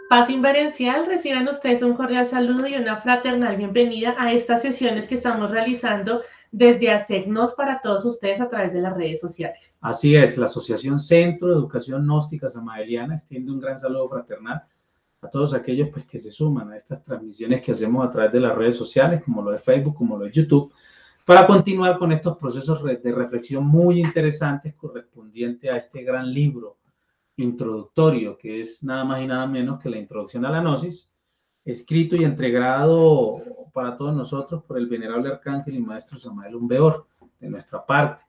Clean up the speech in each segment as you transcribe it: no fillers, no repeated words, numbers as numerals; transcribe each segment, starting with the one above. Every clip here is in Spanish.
Paz Inverencial, reciban ustedes un cordial saludo y una fraternal bienvenida a estas sesiones que estamos realizando desde ASEGNOS para todos ustedes a través de las redes sociales. Así es, la Asociación Centro de Educación Gnóstica Samaeliana extiende un gran saludo fraternal a todos aquellos pues, que se suman a estas transmisiones que hacemos a través de las redes sociales, como lo de Facebook, como lo de YouTube, para continuar con estos procesos de reflexión muy interesantes correspondientes a este gran libro introductorio, que es nada más y nada menos que la Introducción a la Gnosis, escrito y entregado para todos nosotros por el venerable arcángel y maestro Samael Umbeor, de nuestra parte.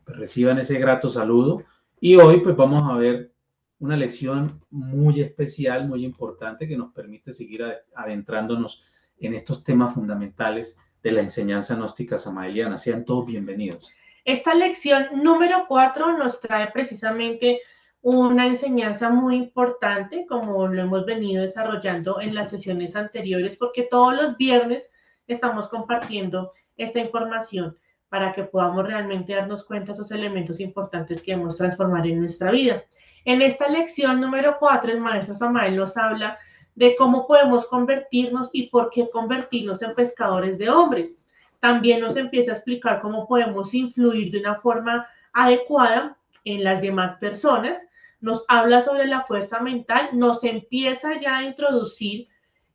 Pues reciban ese grato saludo y hoy pues vamos a ver una lección muy especial, muy importante que nos permite seguir adentrándonos en estos temas fundamentales de la enseñanza gnóstica samaeliana. Sean todos bienvenidos. Esta lección número 4 nos trae precisamente una enseñanza muy importante, como lo hemos venido desarrollando en las sesiones anteriores, porque todos los viernes estamos compartiendo esta información para que podamos realmente darnos cuenta de esos elementos importantes que debemos transformar en nuestra vida. En esta lección número 4, el maestro Samael nos habla de cómo podemos convertirnos y por qué convertirnos en pescadores de hombres. También nos empieza a explicar cómo podemos influir de una forma adecuada en las demás personas. Nos habla sobre la fuerza mental, nos empieza ya a introducir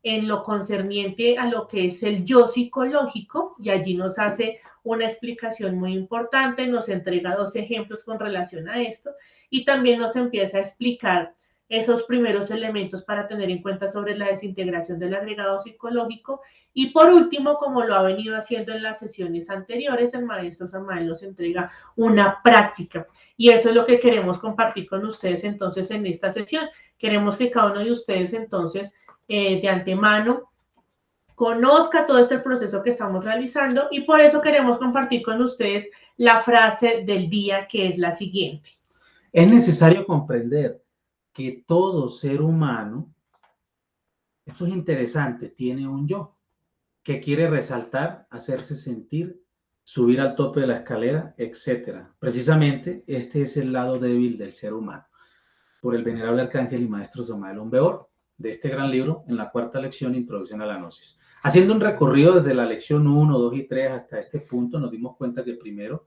en lo concerniente a lo que es el yo psicológico y allí nos hace una explicación muy importante, nos entrega 2 ejemplos con relación a esto y también nos empieza a explicar esos primeros elementos para tener en cuenta sobre la desintegración del agregado psicológico. Y por último, como lo ha venido haciendo en las sesiones anteriores, el maestro Samael nos entrega una práctica. Y eso es lo que queremos compartir con ustedes entonces en esta sesión. Queremos que cada uno de ustedes entonces de antemano conozca todo este proceso que estamos realizando y por eso queremos compartir con ustedes la frase del día, que es la siguiente. Es necesario comprender que todo ser humano, esto es interesante, tiene un yo que quiere resaltar, hacerse sentir, subir al tope de la escalera, etc. Precisamente este es el lado débil del ser humano. Por el venerable arcángel y maestro Samael Umbeor, de este gran libro, en la 4ª lección, Introducción a la Gnosis. Haciendo un recorrido desde la lección 1, 2 y 3 hasta este punto, nos dimos cuenta que primero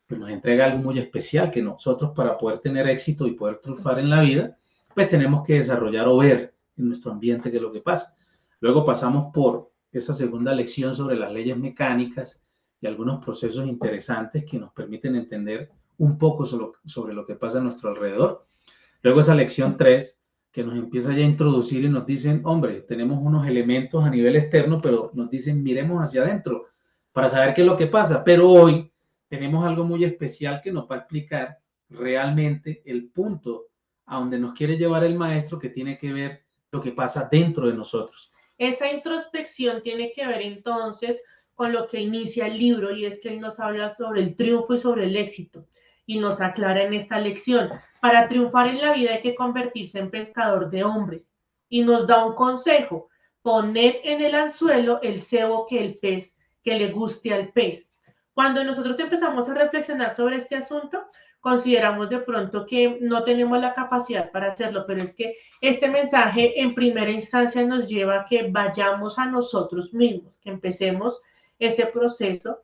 pues nos entrega algo muy especial, que nosotros para poder tener éxito y poder triunfar en la vida, pues tenemos que desarrollar o ver en nuestro ambiente qué es lo que pasa. Luego pasamos por esa 2ª lección sobre las leyes mecánicas y algunos procesos interesantes que nos permiten entender un poco sobre lo que pasa a nuestro alrededor. Luego esa lección 3 que nos empieza ya a introducir y nos dicen, hombre, tenemos unos elementos a nivel externo, pero nos dicen, miremos hacia adentro para saber qué es lo que pasa. Pero hoy tenemos algo muy especial que nos va a explicar realmente el punto a donde nos quiere llevar el maestro, que tiene que ver lo que pasa dentro de nosotros. Esa introspección tiene que ver entonces con lo que inicia el libro y es que él nos habla sobre el triunfo y sobre el éxito y nos aclara en esta lección. Para triunfar en la vida hay que convertirse en pescador de hombres y nos da un consejo: poner en el anzuelo el cebo que le guste al pez. Cuando nosotros empezamos a reflexionar sobre este asunto, consideramos de pronto que no tenemos la capacidad para hacerlo, pero es que este mensaje en primera instancia nos lleva a que vayamos a nosotros mismos, que empecemos ese proceso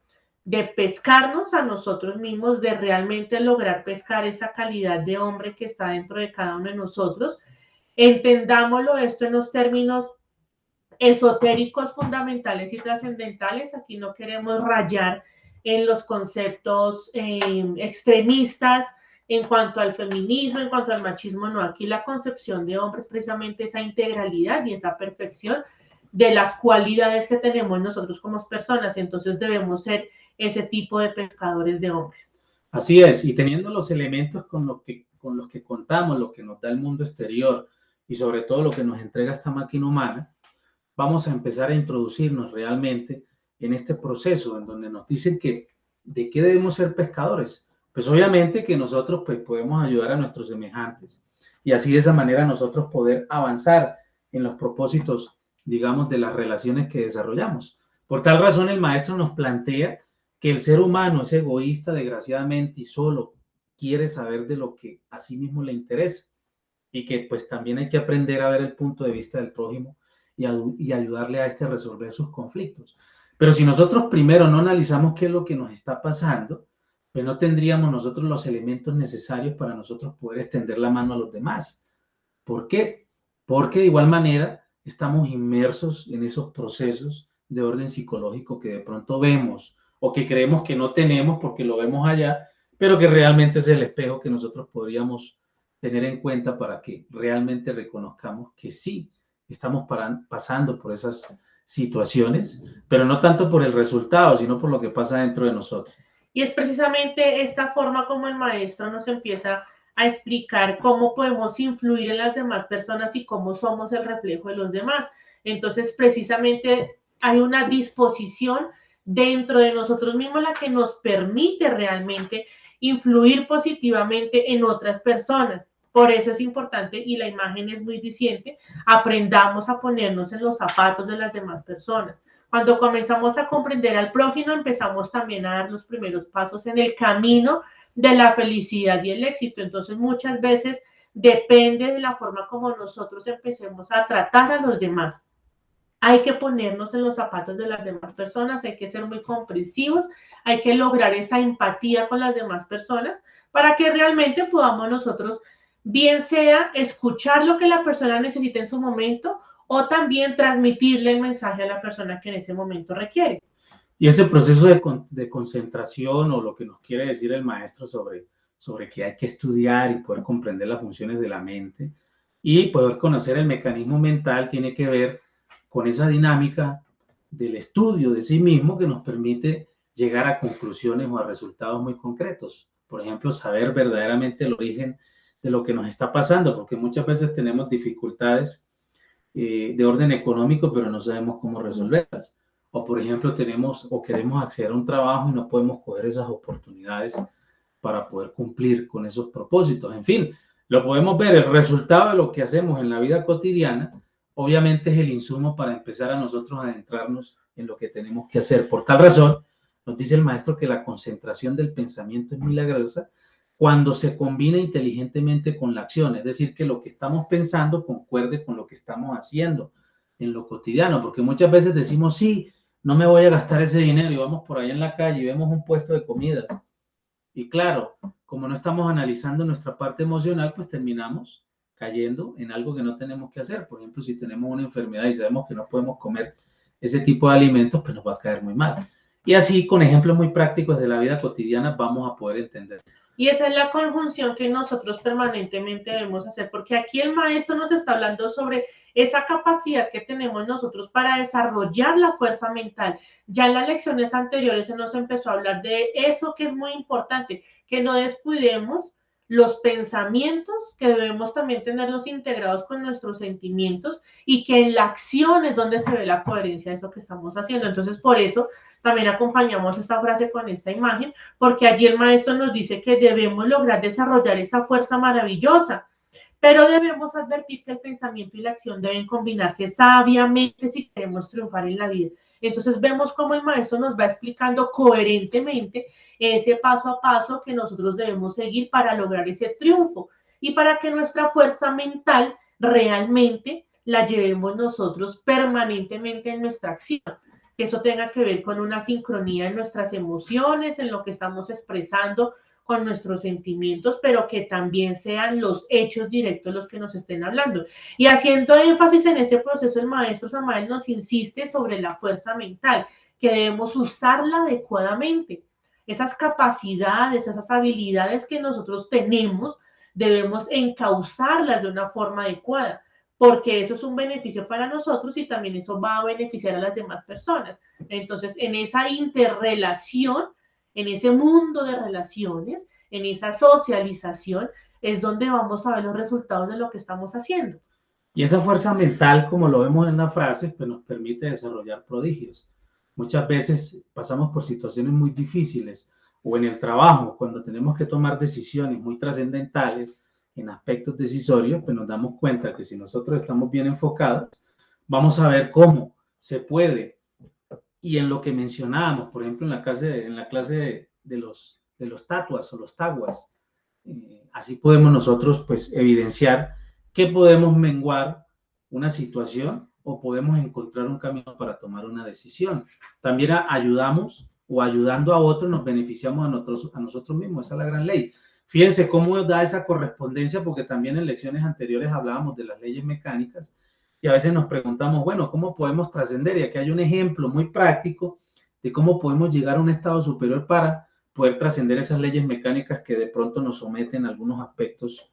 de pescarnos a nosotros mismos, de realmente lograr pescar esa calidad de hombre que está dentro de cada uno de nosotros. Entendámoslo esto en los términos esotéricos, fundamentales y trascendentales. Aquí no queremos rayar en los conceptos extremistas en cuanto al feminismo, en cuanto al machismo, no. Aquí la concepción de hombre es precisamente esa integralidad y esa perfección de las cualidades que tenemos nosotros como personas. Entonces debemos ser ese tipo de pescadores de hombres. Así es, y teniendo los elementos con los que contamos, lo que nos da el mundo exterior y sobre todo lo que nos entrega esta máquina humana, vamos a empezar a introducirnos realmente en este proceso en donde nos dicen que de qué debemos ser pescadores. Pues obviamente que nosotros pues podemos ayudar a nuestros semejantes y así de esa manera nosotros poder avanzar en los propósitos, digamos, de las relaciones que desarrollamos. Por tal razón el maestro nos plantea que el ser humano es egoísta, desgraciadamente, y solo quiere saber de lo que a sí mismo le interesa. y que pues también hay que aprender a ver el punto de vista del prójimo y ayudarle a este a resolver sus conflictos. Pero si nosotros primero no analizamos qué es lo que nos está pasando, pues no tendríamos nosotros los elementos necesarios para nosotros poder extender la mano a los demás. ¿Por qué? Porque de igual manera estamos inmersos en esos procesos de orden psicológico que de pronto vemos o que creemos que no tenemos porque lo vemos allá, pero que realmente es el espejo que nosotros podríamos tener en cuenta para que realmente reconozcamos que sí, estamos pasando por esas situaciones, pero no tanto por el resultado, sino por lo que pasa dentro de nosotros. Y es precisamente esta forma como el maestro nos empieza a explicar cómo podemos influir en las demás personas y cómo somos el reflejo de los demás. Entonces, precisamente hay una disposición dentro de nosotros mismos la que nos permite realmente influir positivamente en otras personas. Por eso es importante, y la imagen es muy diciente, aprendamos a ponernos en los zapatos de las demás personas. Cuando comenzamos a comprender al prójimo, empezamos también a dar los primeros pasos en el camino de la felicidad y el éxito. Entonces, muchas veces depende de la forma como nosotros empecemos a tratar a los demás. Hay que ponernos en los zapatos de las demás personas, hay que ser muy comprensivos, hay que lograr esa empatía con las demás personas para que realmente podamos nosotros, bien sea escuchar lo que la persona necesita en su momento o también transmitirle el mensaje a la persona que en ese momento requiere. Y ese proceso de concentración o lo que nos quiere decir el maestro sobre que hay que estudiar y poder comprender las funciones de la mente y poder conocer el mecanismo mental tiene que ver con esa dinámica del estudio de sí mismo que nos permite llegar a conclusiones o a resultados muy concretos. Por ejemplo, saber verdaderamente el origen de lo que nos está pasando, porque muchas veces tenemos dificultades de orden económico, pero no sabemos cómo resolverlas. O, por ejemplo, tenemos o queremos acceder a un trabajo y no podemos coger esas oportunidades para poder cumplir con esos propósitos. En fin, lo podemos ver, el resultado de lo que hacemos en la vida cotidiana, obviamente es el insumo para empezar a nosotros a adentrarnos en lo que tenemos que hacer. Por tal razón, nos dice el maestro que la concentración del pensamiento es milagrosa cuando se combina inteligentemente con la acción, es decir, que lo que estamos pensando concuerde con lo que estamos haciendo en lo cotidiano, porque muchas veces decimos, sí, no me voy a gastar ese dinero y vamos por ahí en la calle y vemos un puesto de comidas. Y claro, como no estamos analizando nuestra parte emocional, pues terminamos cayendo en algo que no tenemos que hacer. Por ejemplo, si tenemos una enfermedad y sabemos que no podemos comer ese tipo de alimentos, pues nos va a caer muy mal. Y así, con ejemplos muy prácticos de la vida cotidiana, vamos a poder entender. Y esa es la conjunción que nosotros permanentemente debemos hacer, porque aquí el maestro nos está hablando sobre esa capacidad que tenemos nosotros para desarrollar la fuerza mental. Ya en las lecciones anteriores se nos empezó a hablar de eso que es muy importante, que no descuidemos los pensamientos, que debemos también tenerlos integrados con nuestros sentimientos y que en la acción es donde se ve la coherencia de eso que estamos haciendo. Entonces, por eso también acompañamos esta frase con esta imagen, porque allí el maestro nos dice que debemos lograr desarrollar esa fuerza maravillosa, pero debemos advertir que el pensamiento y la acción deben combinarse sabiamente si queremos triunfar en la vida. Entonces vemos cómo el maestro nos va explicando coherentemente ese paso a paso que nosotros debemos seguir para lograr ese triunfo y para que nuestra fuerza mental realmente la llevemos nosotros permanentemente en nuestra acción. Que eso tenga que ver con una sincronía en nuestras emociones, en lo que estamos expresando con nuestros sentimientos, pero que también sean los hechos directos los que nos estén hablando. Y haciendo énfasis en ese proceso, el maestro Samael nos insiste sobre la fuerza mental, que debemos usarla adecuadamente. Esas capacidades, esas habilidades que nosotros tenemos, debemos encauzarlas de una forma adecuada, porque eso es un beneficio para nosotros y también eso va a beneficiar a las demás personas. Entonces, en esa interrelación, en ese mundo de relaciones, en esa socialización, es donde vamos a ver los resultados de lo que estamos haciendo. Y esa fuerza mental, como lo vemos en la frase, pues nos permite desarrollar prodigios. Muchas veces pasamos por situaciones muy difíciles o en el trabajo, cuando tenemos que tomar decisiones muy trascendentales en aspectos decisorios, pues nos damos cuenta que si nosotros estamos bien enfocados, vamos a ver cómo se puede. Y en lo que mencionábamos, por ejemplo, en la clase de los tatuas o los taguas, así podemos nosotros pues evidenciar que podemos menguar una situación o podemos encontrar un camino para tomar una decisión. También ayudamos o ayudando a otros nos beneficiamos a nosotros mismos. Esa es la gran ley. Fíjense cómo da esa correspondencia, porque también en lecciones anteriores hablábamos de las leyes mecánicas y a veces nos preguntamos, bueno, ¿cómo podemos trascender? Y aquí hay un ejemplo muy práctico de cómo podemos llegar a un estado superior para poder trascender esas leyes mecánicas que de pronto nos someten a algunos aspectos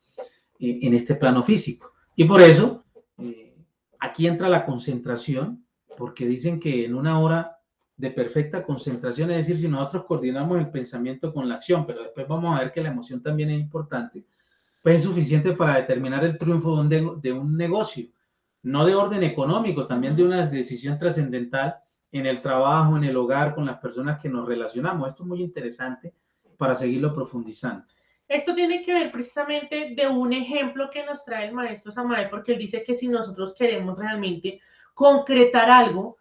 en este plano físico. Y por eso, aquí entra la concentración, porque dicen que en una hora de perfecta concentración, es decir, si nosotros coordinamos el pensamiento con la acción, pero después vamos a ver que la emoción también es importante, pues es suficiente para determinar el triunfo de un negocio, no de orden económico, también de una decisión trascendental en el trabajo, en el hogar, con las personas que nos relacionamos. Esto es muy interesante para seguirlo profundizando. Esto tiene que ver precisamente de un ejemplo que nos trae el maestro Samael, porque él dice que si nosotros queremos realmente concretar algo,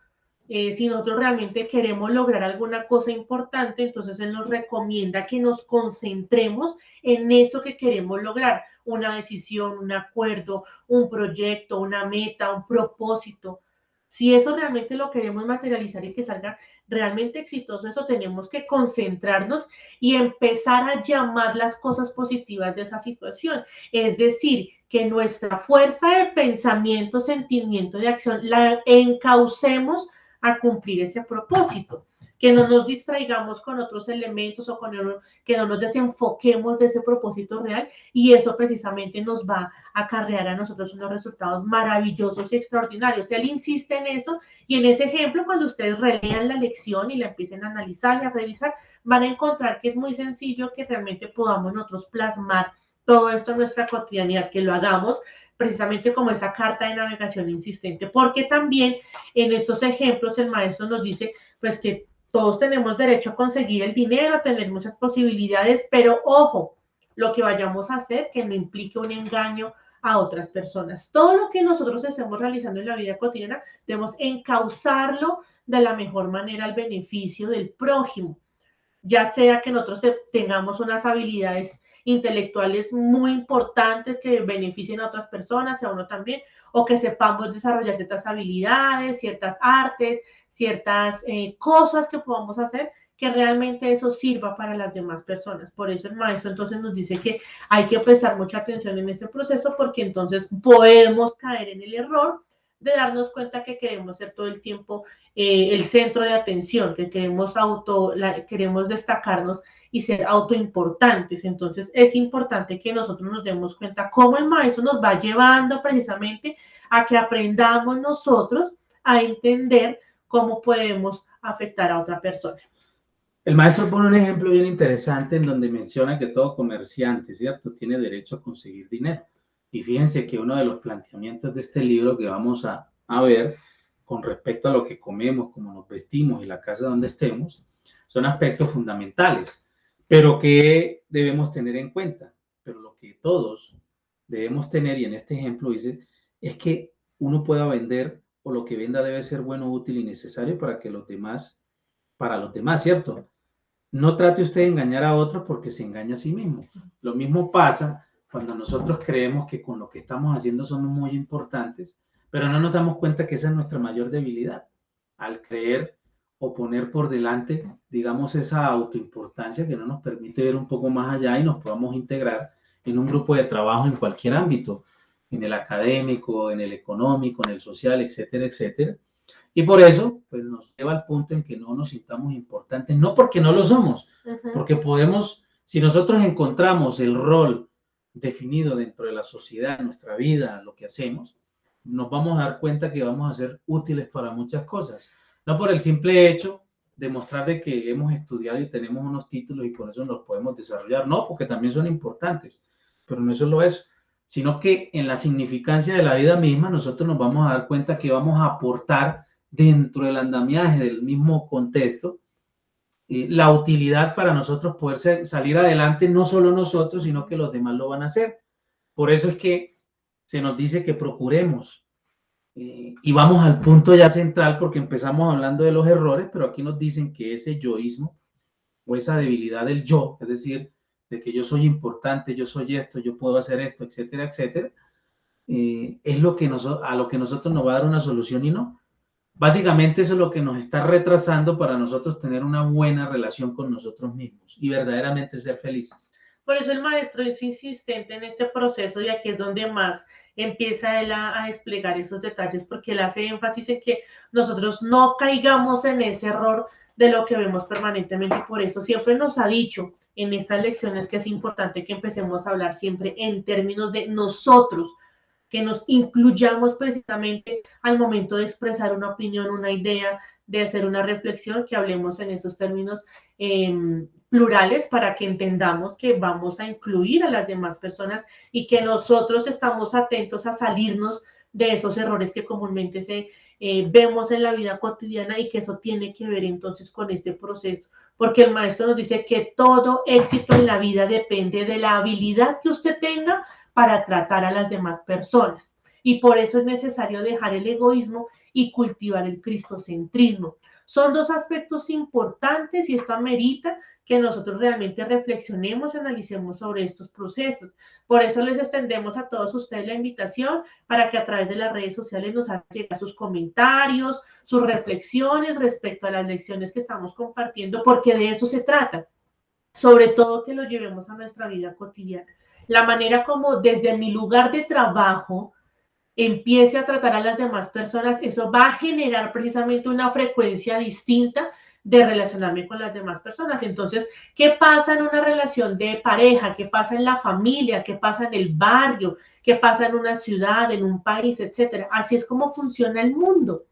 si nosotros realmente queremos lograr alguna cosa importante, entonces él nos recomienda que nos concentremos en eso que queremos lograr, una decisión, un acuerdo, un proyecto, una meta, un propósito. Si eso realmente lo queremos materializar y que salga realmente exitoso, eso tenemos que concentrarnos y empezar a llamar las cosas positivas de esa situación. Es decir, que nuestra fuerza de pensamiento, sentimiento, de acción, la encaucemos a cumplir ese propósito, que no nos distraigamos con otros elementos o que no nos desenfoquemos de ese propósito real, y eso precisamente nos va a acarrear a nosotros unos resultados maravillosos y extraordinarios. Él insiste en eso, y en ese ejemplo, cuando ustedes relean la lección y la empiecen a analizar y a revisar, van a encontrar que es muy sencillo que realmente podamos nosotros plasmar todo esto en nuestra cotidianidad, que lo hagamos precisamente como esa carta de navegación insistente, porque también en estos ejemplos el maestro nos dice pues que todos tenemos derecho a conseguir el dinero, a tener muchas posibilidades, pero ojo, lo que vayamos a hacer que no implique un engaño a otras personas. Todo lo que nosotros estemos realizando en la vida cotidiana debemos encauzarlo de la mejor manera al beneficio del prójimo, ya sea que nosotros tengamos unas habilidades intelectuales muy importantes que beneficien a otras personas, a uno también, o que sepamos desarrollar ciertas habilidades, ciertas artes, ciertas cosas que podamos hacer que realmente eso sirva para las demás personas. Por eso el maestro entonces nos dice que hay que prestar mucha atención en este proceso, porque entonces podemos caer en el error de darnos cuenta que queremos ser todo el tiempo el centro de atención, que queremos destacarnos y ser autoimportantes. Entonces es importante que nosotros nos demos cuenta cómo el maestro nos va llevando precisamente a que aprendamos nosotros a entender cómo podemos afectar a otra persona. El maestro pone un ejemplo bien interesante en donde menciona que todo comerciante, ¿cierto?, tiene derecho a conseguir dinero. Y fíjense que uno de los planteamientos de este libro que vamos a ver con respecto a lo que comemos, cómo nos vestimos y la casa donde estemos, son aspectos fundamentales, pero que debemos tener en cuenta. Pero lo que todos debemos tener, y en este ejemplo dice, es que uno pueda vender, o lo que venda debe ser bueno, útil y necesario para los demás, ¿cierto? No trate usted de engañar a otros, porque se engaña a sí mismo. Lo mismo pasa cuando nosotros creemos que con lo que estamos haciendo somos muy importantes, pero no nos damos cuenta que esa es nuestra mayor debilidad, al creer o poner por delante, digamos, esa autoimportancia que no nos permite ver un poco más allá y nos podamos integrar en un grupo de trabajo en cualquier ámbito, en el académico, en el económico, en el social, etcétera, etcétera. Y por eso, pues nos lleva al punto en que no nos sintamos importantes, no porque no lo somos, porque podemos, si nosotros encontramos el rol definido dentro de la sociedad, nuestra vida, lo que hacemos, nos vamos a dar cuenta que vamos a ser útiles para muchas cosas. No por el simple hecho de mostrar de que hemos estudiado y tenemos unos títulos y por eso los podemos desarrollar, no, porque también son importantes, pero no solo eso, sino que en la significancia de la vida misma nosotros nos vamos a dar cuenta que vamos a aportar dentro del andamiaje del mismo contexto, la utilidad para nosotros poder salir adelante, no solo nosotros, sino que los demás lo van a hacer. Por eso es que se nos dice que procuremos, y vamos al punto ya central, porque empezamos hablando de los errores, pero aquí nos dicen que ese yoísmo o esa debilidad del yo, es decir, de que yo soy importante, yo soy esto, yo puedo hacer esto, etcétera, etcétera, es lo que a lo que nosotros nos va a dar una solución y no. Básicamente eso es lo que nos está retrasando para nosotros tener una buena relación con nosotros mismos y verdaderamente ser felices. Por eso el maestro es insistente en este proceso y aquí es donde más empieza él a desplegar esos detalles porque él hace énfasis en que nosotros no caigamos en ese error de lo que vemos permanentemente. Por eso siempre nos ha dicho en estas lecciones que es importante que empecemos a hablar siempre en términos de nosotros, que nos incluyamos precisamente al momento de expresar una opinión, una idea, de hacer una reflexión, que hablemos en esos términos plurales para que entendamos que vamos a incluir a las demás personas y que nosotros estamos atentos a salirnos de esos errores que comúnmente vemos en la vida cotidiana y que eso tiene que ver entonces con este proceso, porque el maestro nos dice que todo éxito en la vida depende de la habilidad que usted tenga para tratar a las demás personas. Y por eso es necesario dejar el egoísmo y cultivar el cristocentrismo. Son dos aspectos importantes y esto amerita que nosotros realmente reflexionemos, analicemos sobre estos procesos. Por eso les extendemos a todos ustedes la invitación para que a través de las redes sociales nos hagan llegar sus comentarios, sus reflexiones respecto a las lecciones que estamos compartiendo, porque de eso se trata. Sobre todo que lo llevemos a nuestra vida cotidiana. La manera como desde mi lugar de trabajo empiece a tratar a las demás personas, eso va a generar precisamente una frecuencia distinta de relacionarme con las demás personas. Entonces, ¿qué pasa en una relación de pareja? ¿Qué pasa en la familia? ¿Qué pasa en el barrio? ¿Qué pasa en una ciudad, en un país, etcétera? Así es como funciona el mundo.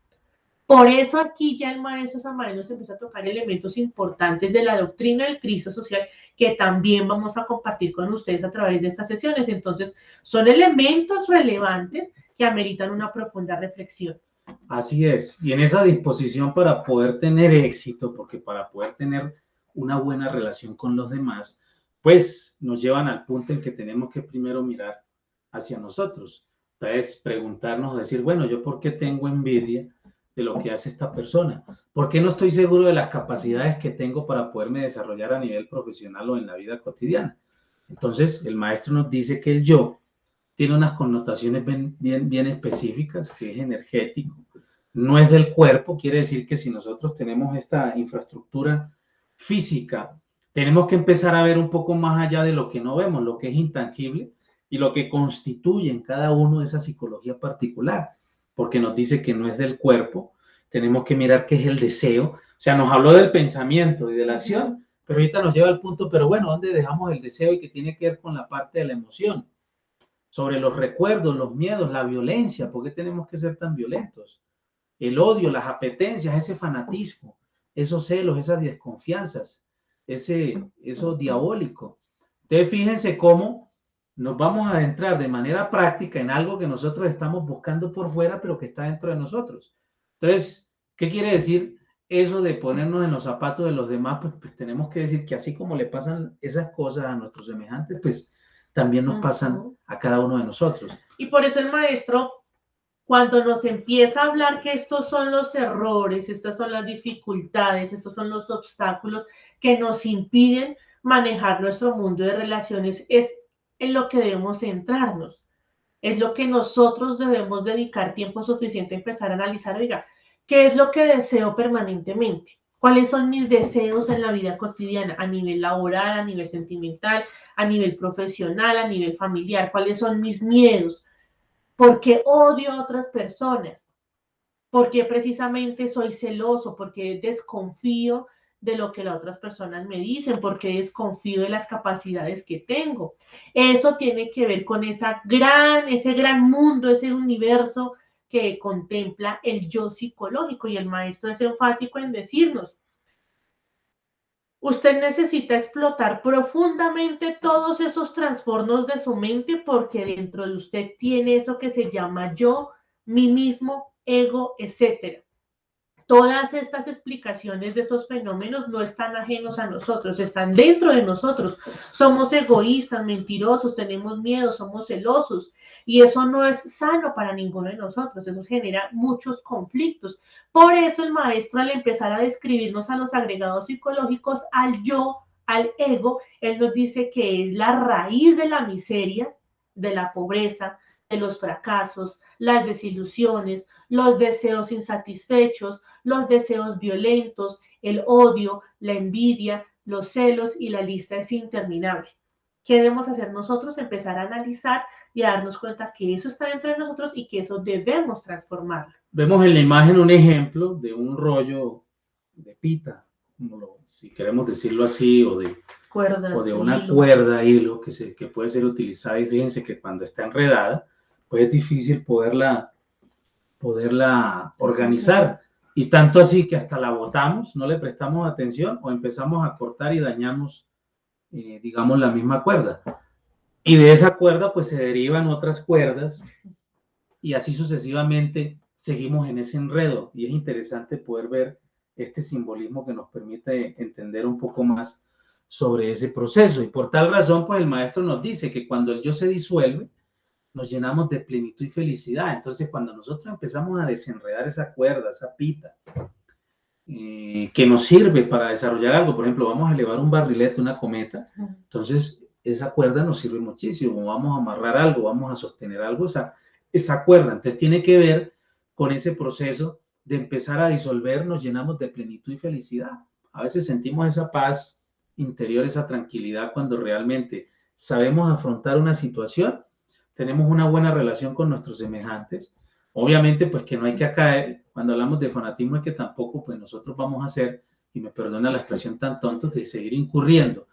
Por eso aquí ya el maestro Samael nos empieza a tocar elementos importantes de la doctrina del Cristo social que también vamos a compartir con ustedes a través de estas sesiones. Entonces, son elementos relevantes que ameritan una profunda reflexión. Así es, y en esa disposición para poder tener éxito, porque para poder tener una buena relación con los demás, pues nos llevan al punto en que tenemos que primero mirar hacia nosotros. Entonces, preguntarnos, decir, bueno, ¿yo por qué tengo envidia de lo que hace esta persona? ¿Por qué no estoy seguro de las capacidades que tengo para poderme desarrollar a nivel profesional o en la vida cotidiana? Entonces, el maestro nos dice que el yo tiene unas connotaciones bien específicas, que es energético, no es del cuerpo, quiere decir que si nosotros tenemos esta infraestructura física, tenemos que empezar a ver un poco más allá de lo que no vemos, lo que es intangible y lo que constituye en cada uno esa psicología particular, porque nos dice que no es del cuerpo, tenemos que mirar qué es el deseo, o sea, nos habló del pensamiento y de la acción, pero ahorita nos lleva al punto, pero bueno, ¿dónde dejamos el deseo y que tiene que ver con la parte de la emoción? Sobre los recuerdos, los miedos, la violencia, ¿por qué tenemos que ser tan violentos? El odio, las apetencias, ese fanatismo, esos celos, esas desconfianzas, eso diabólico. Entonces, fíjense cómo nos vamos a adentrar de manera práctica en algo que nosotros estamos buscando por fuera, pero que está dentro de nosotros. Entonces, ¿qué quiere decir eso de ponernos en los zapatos de los demás? Pues tenemos que decir que así como le pasan esas cosas a nuestros semejantes, pues también nos pasan a cada uno de nosotros. Y por eso el maestro, cuando nos empieza a hablar que estos son los errores, estas son las dificultades, estos son los obstáculos que nos impiden manejar nuestro mundo de relaciones, es en lo que debemos centrarnos. Es lo que nosotros debemos dedicar tiempo suficiente a empezar a analizar, oiga, ¿qué es lo que deseo permanentemente? ¿Cuáles son mis deseos en la vida cotidiana, a nivel laboral, a nivel sentimental, a nivel profesional, a nivel familiar? ¿Cuáles son mis miedos? ¿Por qué odio a otras personas? ¿Por qué precisamente soy celoso? ¿Por qué desconfío de lo que las otras personas me dicen? ¿Por qué desconfío de las capacidades que tengo? Eso tiene que ver con ese gran mundo, ese universo que contempla el yo psicológico, y el maestro es enfático en decirnos: usted necesita explotar profundamente todos esos trastornos de su mente, porque dentro de usted tiene eso que se llama yo, mí mismo, ego, etcétera. Todas estas explicaciones de esos fenómenos no están ajenos a nosotros, están dentro de nosotros. Somos egoístas, mentirosos, tenemos miedo, somos celosos, y eso no es sano para ninguno de nosotros, eso genera muchos conflictos. Por eso el maestro, al empezar a describirnos a los agregados psicológicos, al yo, al ego, él nos dice que es la raíz de la miseria, de la pobreza, de los fracasos, las desilusiones, los deseos insatisfechos, los deseos violentos, el odio, la envidia, los celos y la lista es interminable. ¿Qué debemos hacer nosotros? Empezar a analizar y a darnos cuenta que eso está dentro de nosotros y que eso debemos transformarlo. Vemos en la imagen un ejemplo de un rollo de pita, si queremos decirlo así, o de una cuerda, hilo, que puede ser utilizada, y fíjense que cuando está enredada, pues es difícil poderla organizar, y tanto así que hasta la botamos, no le prestamos atención o empezamos a cortar y dañamos, digamos, la misma cuerda. Y de esa cuerda pues se derivan otras cuerdas y así sucesivamente seguimos en ese enredo, y es interesante poder ver este simbolismo que nos permite entender un poco más sobre ese proceso. Y por tal razón, pues el maestro nos dice que cuando el yo se disuelve, nos llenamos de plenitud y felicidad. Entonces, cuando nosotros empezamos a desenredar esa cuerda, esa pita, que nos sirve para desarrollar algo, por ejemplo, vamos a elevar un barrilete, una cometa, entonces esa cuerda nos sirve muchísimo. Vamos a amarrar algo, vamos a sostener algo, esa cuerda. Entonces, tiene que ver con ese proceso de empezar a disolver, nos llenamos de plenitud y felicidad. A veces sentimos esa paz interior, esa tranquilidad cuando realmente sabemos afrontar una situación, tenemos una buena relación con nuestros semejantes. Obviamente, pues que no hay que caer, cuando hablamos de fanatismo, es que tampoco, pues nosotros vamos a ser, y me perdona la expresión tan tontos, de seguir incurriendo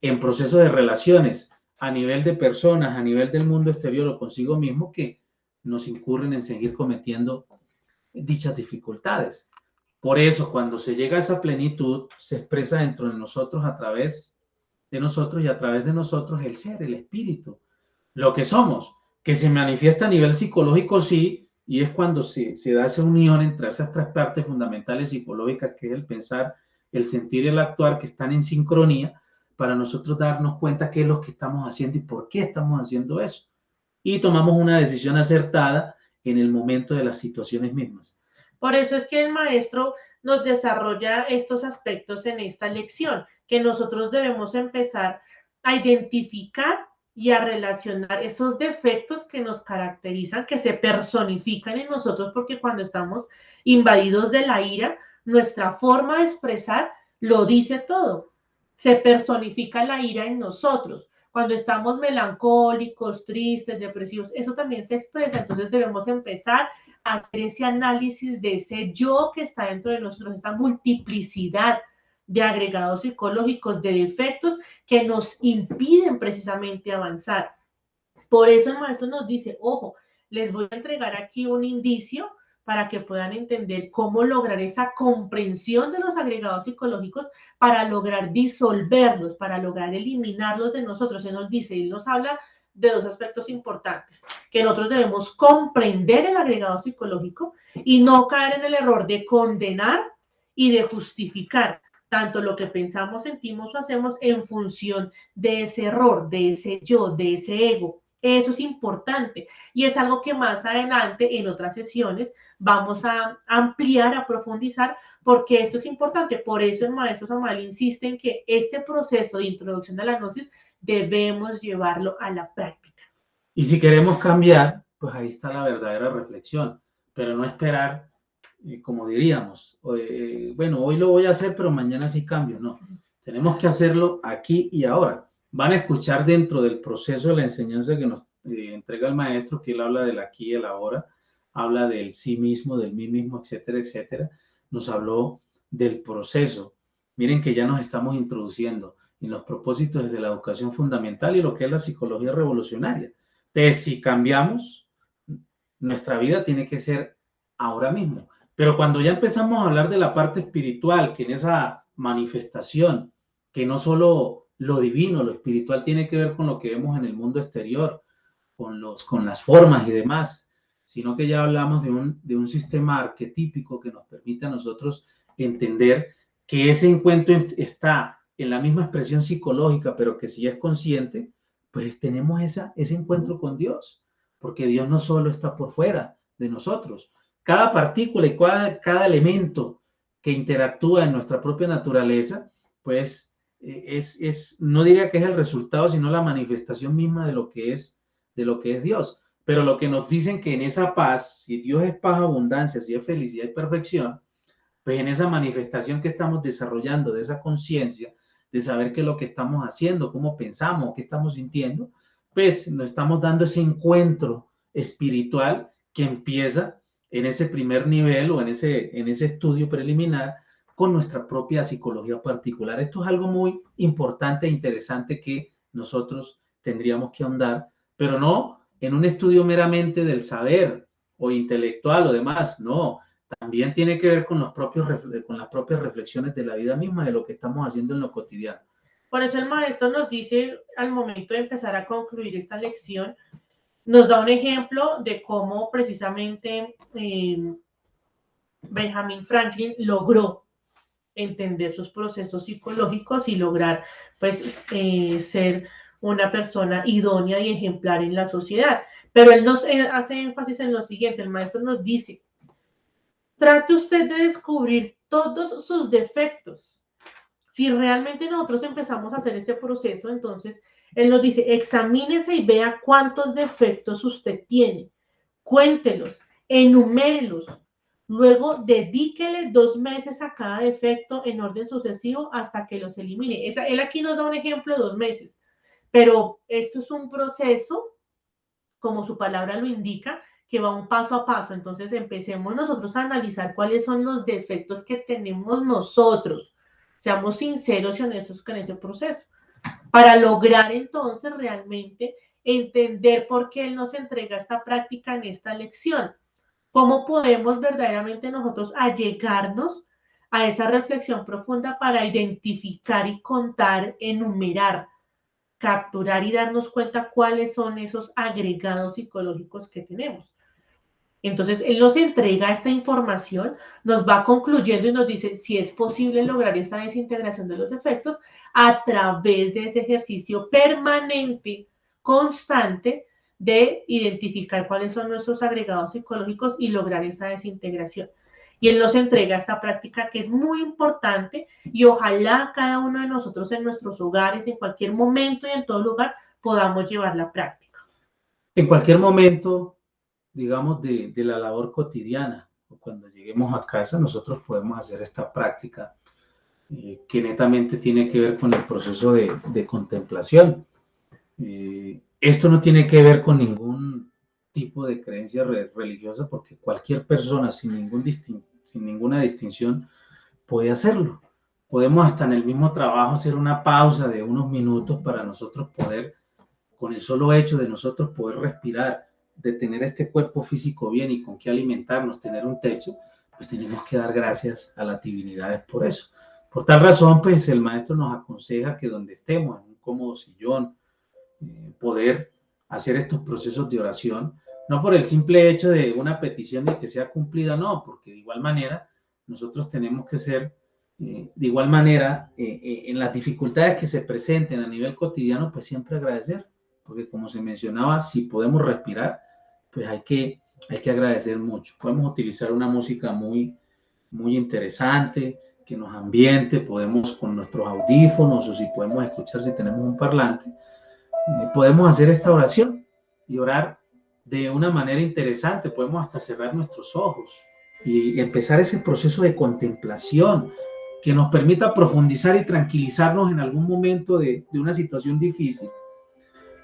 en procesos de relaciones a nivel de personas, a nivel del mundo exterior o consigo mismo, que nos incurren en seguir cometiendo dichas dificultades. Por eso, cuando se llega a esa plenitud, se expresa dentro de nosotros, a través de nosotros y a través de nosotros, el ser, el espíritu, lo que somos, que se manifiesta a nivel psicológico, sí, y es cuando se da esa unión entre esas tres partes fundamentales psicológicas, que es el pensar, el sentir y el actuar, que están en sincronía, para nosotros darnos cuenta qué es lo que estamos haciendo y por qué estamos haciendo eso. Y tomamos una decisión acertada en el momento de las situaciones mismas. Por eso es que el maestro nos desarrolla estos aspectos en esta lección, que nosotros debemos empezar a identificar y a relacionar esos defectos que nos caracterizan, que se personifican en nosotros, porque cuando estamos invadidos de la ira, nuestra forma de expresar lo dice todo. Se personifica la ira en nosotros. Cuando estamos melancólicos, tristes, depresivos, eso también se expresa. Entonces debemos empezar a hacer ese análisis de ese yo que está dentro de nosotros, esa multiplicidad de agregados psicológicos, de defectos que nos impiden precisamente avanzar. Por eso el maestro nos dice, ojo, les voy a entregar aquí un indicio para que puedan entender cómo lograr esa comprensión de los agregados psicológicos para lograr disolverlos, para lograr eliminarlos de nosotros. Se nos dice, él nos habla de dos aspectos importantes, que nosotros debemos comprender el agregado psicológico y no caer en el error de condenar y de justificar tanto lo que pensamos, sentimos o hacemos en función de ese error, de ese yo, de ese ego. Eso es importante y es algo que más adelante en otras sesiones vamos a ampliar, a profundizar, porque esto es importante. Por eso el maestro Samael insiste en que este proceso de introducción a la gnosis debemos llevarlo a la práctica. Y si queremos cambiar, pues ahí está la verdadera reflexión, pero no esperar, como diríamos, bueno, hoy lo voy a hacer, pero mañana sí cambio. No, tenemos que hacerlo aquí y ahora. Van a escuchar dentro del proceso de la enseñanza que nos entrega el maestro, que él habla del aquí y el ahora, habla del sí mismo, del mí mismo, etcétera, etcétera. Nos habló del proceso. Miren que ya nos estamos introduciendo en los propósitos desde la educación fundamental y lo que es la psicología revolucionaria. Entonces, si cambiamos, nuestra vida tiene que ser ahora mismo. Pero cuando ya empezamos a hablar de la parte espiritual, que en esa manifestación, que no solo lo divino, lo espiritual tiene que ver con lo que vemos en el mundo exterior, con las formas y demás, sino que ya hablamos de un sistema arquetípico que nos permite a nosotros entender que ese encuentro está en la misma expresión psicológica, pero que si es consciente, pues tenemos ese encuentro con Dios, porque Dios no solo está por fuera de nosotros. Cada partícula y cada elemento que interactúa en nuestra propia naturaleza, pues no diría que es el resultado, sino la manifestación misma de lo que es Dios. Pero lo que nos dicen que en esa paz, si Dios es paz, abundancia, si es felicidad y perfección, pues en esa manifestación que estamos desarrollando, de esa conciencia, de saber qué es lo que estamos haciendo, cómo pensamos, qué estamos sintiendo, pues nos estamos dando ese encuentro espiritual que empieza en ese primer nivel o en ese estudio preliminar con nuestra propia psicología particular. Esto es algo muy importante e interesante que nosotros tendríamos que ahondar, pero no en un estudio meramente del saber o intelectual o demás, no. También tiene que ver con las propias reflexiones de la vida misma, de lo que estamos haciendo en lo cotidiano. Por eso el maestro nos dice, al momento de empezar a concluir esta lección, nos da un ejemplo de cómo precisamente Benjamin Franklin logró entender sus procesos psicológicos y lograr pues ser una persona idónea y ejemplar en la sociedad. Pero él nos hace énfasis en lo siguiente, el maestro nos dice, trate usted de descubrir todos sus defectos. Si realmente nosotros empezamos a hacer este proceso, entonces él nos dice, examínese y vea cuántos defectos usted tiene, cuéntelos, enumérelos, luego dedíquele 2 meses a cada defecto en orden sucesivo hasta que los elimine. Él aquí nos da un ejemplo de 2 meses, pero esto es un proceso, como su palabra lo indica, que va un paso a paso. Entonces empecemos nosotros a analizar cuáles son los defectos que tenemos nosotros. Seamos sinceros y honestos con ese proceso, para lograr entonces realmente entender por qué Él nos entrega esta práctica en esta lección. ¿Cómo podemos verdaderamente nosotros allegarnos a esa reflexión profunda para identificar y contar, enumerar, capturar y darnos cuenta cuáles son esos agregados psicológicos que tenemos? Entonces, él nos entrega esta información, nos va concluyendo y nos dice si es posible lograr esta desintegración de los efectos a través de ese ejercicio permanente, constante, de identificar cuáles son nuestros agregados psicológicos y lograr esa desintegración. Y él nos entrega esta práctica que es muy importante y ojalá cada uno de nosotros en nuestros hogares, en cualquier momento y en todo lugar, podamos llevar la práctica. En cualquier momento, digamos, de la labor cotidiana, o cuando lleguemos a casa, nosotros podemos hacer esta práctica que netamente tiene que ver con el proceso de contemplación. Esto no tiene que ver con ningún tipo de creencia religiosa, porque cualquier persona sin ninguna distinción puede hacerlo. Podemos hasta en el mismo trabajo hacer una pausa de unos minutos para nosotros poder, con el solo hecho de nosotros poder respirar, de tener este cuerpo físico bien y con qué alimentarnos, tener un techo, pues tenemos que dar gracias a las divinidades por eso. Por tal razón, pues el maestro nos aconseja que donde estemos, en un cómodo sillón, poder hacer estos procesos de oración, no por el simple hecho de una petición de que sea cumplida, no, porque de igual manera nosotros tenemos que ser, de igual manera, en las dificultades que se presenten a nivel cotidiano, pues siempre agradecer, porque como se mencionaba, si podemos respirar, pues hay que agradecer mucho. Podemos utilizar una música muy interesante, que nos ambiente, podemos con nuestros audífonos o si podemos escuchar si tenemos un parlante, podemos hacer esta oración y orar de una manera interesante, podemos hasta cerrar nuestros ojos y empezar ese proceso de contemplación que nos permita profundizar y tranquilizarnos en algún momento de una situación difícil.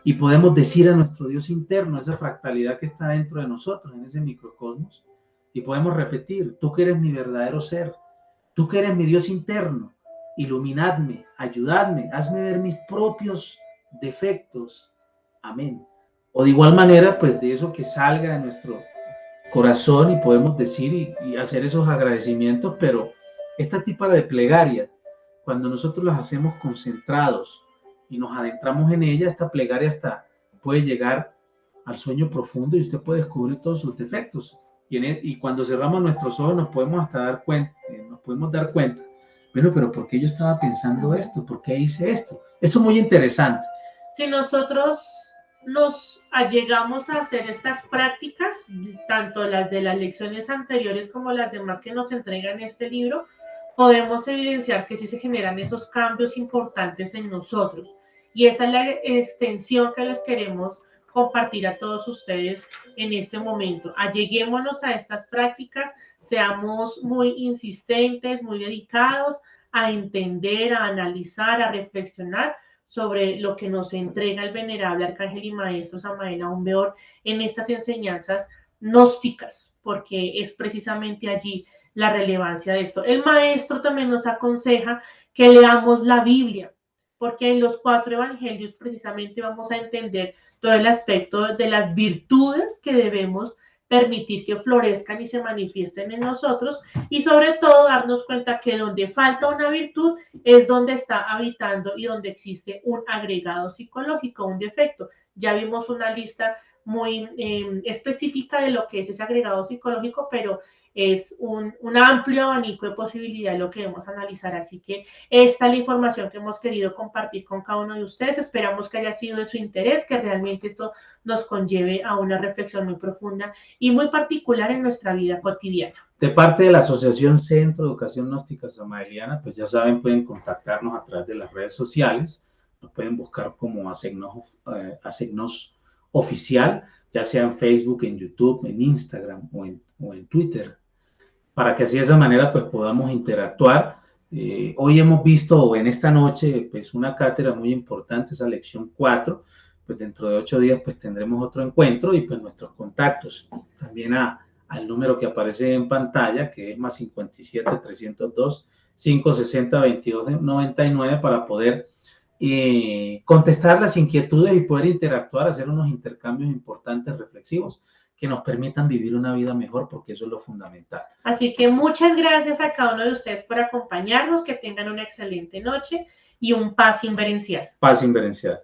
Y podemos decir a nuestro Dios interno, esa fractalidad que está dentro de nosotros, en ese microcosmos, y podemos repetir, tú que eres mi verdadero ser, tú que eres mi Dios interno, iluminadme, ayudadme, hazme ver mis propios defectos. Amén. O de igual manera, pues de eso que salga de nuestro corazón y podemos decir y hacer esos agradecimientos, pero esta tipo de plegaria, cuando nosotros las hacemos concentrados y nos adentramos en ella, esta plegaria hasta puede llegar al sueño profundo y usted puede descubrir todos sus defectos. Y cuando cerramos nuestros ojos nos podemos hasta dar cuenta, bueno, pero ¿por qué yo estaba pensando esto? ¿Por qué hice esto? Esto es muy interesante. Si nosotros nos allegamos a hacer estas prácticas, tanto las de las lecciones anteriores como las demás que nos entregan este libro, podemos evidenciar que sí se generan esos cambios importantes en nosotros. Y esa es la extensión que les queremos compartir a todos ustedes en este momento. Alleguémonos a estas prácticas, seamos muy insistentes, muy dedicados a entender, a analizar, a reflexionar sobre lo que nos entrega el venerable arcángel y maestro Samael Aún Weor en estas enseñanzas gnósticas, porque es precisamente allí la relevancia de esto. El maestro también nos aconseja que leamos la Biblia, porque en los 4 evangelios precisamente vamos a entender todo el aspecto de las virtudes que debemos permitir que florezcan y se manifiesten en nosotros, y sobre todo darnos cuenta que donde falta una virtud es donde está habitando y donde existe un agregado psicológico, un defecto. Ya vimos una lista muy específica de lo que es ese agregado psicológico, pero es un amplio abanico de posibilidades lo que debemos analizar. Así que esta es la información que hemos querido compartir con cada uno de ustedes. Esperamos que haya sido de su interés, que realmente esto nos conlleve a una reflexión muy profunda y muy particular en nuestra vida cotidiana. De parte de la Asociación Centro de Educación Gnóstica Samaeliana, pues ya saben, pueden contactarnos a través de las redes sociales, nos pueden buscar como ASEGNOS Oficial, ya sea en Facebook, en YouTube, en Instagram o en Twitter, para que así de esa manera pues podamos interactuar. Hoy hemos visto, en esta noche, pues una cátedra muy importante, esa lección 4, pues dentro de 8 días pues tendremos otro encuentro y pues nuestros contactos también al número que aparece en pantalla, que es más 57 302 560 22 99, para poder contestar las inquietudes y poder interactuar, hacer unos intercambios importantes, reflexivos, que nos permitan vivir una vida mejor, porque eso es lo fundamental. Así que muchas gracias a cada uno de ustedes por acompañarnos, que tengan una excelente noche y un paz inverencial. Paz inverencial.